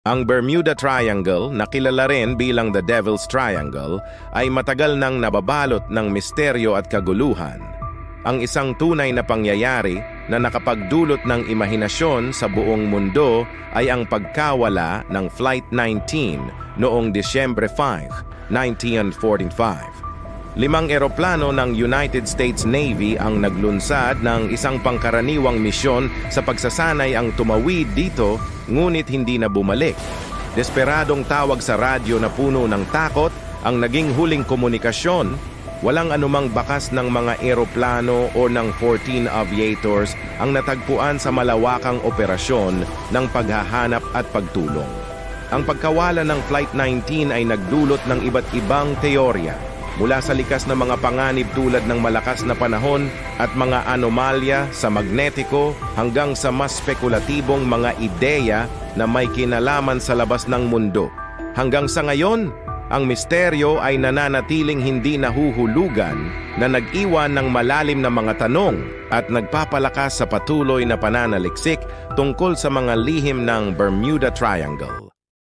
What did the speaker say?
Ang Bermuda Triangle, na kilala rin bilang the Devil's Triangle, ay matagal nang nababalot ng misteryo at kaguluhan. Ang isang tunay na pangyayari na nakapagdulot ng imahinasyon sa buong mundo ay ang pagkawala ng Flight 19 noong Disyembre 5, 1945. 5 eroplano ng United States Navy ang naglunsad ng isang pangkaraniwang misyon sa pagsasanay ang tumawid dito, ngunit hindi na bumalik. Desperadong tawag sa radyo na puno ng takot ang naging huling komunikasyon. Walang anumang bakas ng mga eroplano o ng 14 aviators ang natagpuan sa malawakang operasyon ng paghahanap at pagtulong. Ang pagkawala ng Flight 19 ay nagdulot ng iba't ibang teorya, mula sa likas na mga panganib tulad ng malakas na panahon at mga anomalya sa magnetiko hanggang sa mas spekulatibong mga ideya na may kinalaman sa labas ng mundo. Hanggang sa ngayon, ang misteryo ay nananatiling hindi nahuhulugan na nag-iwan ng malalim na mga tanong at nagpapalakas sa patuloy na pananaliksik tungkol sa mga lihim ng Bermuda Triangle.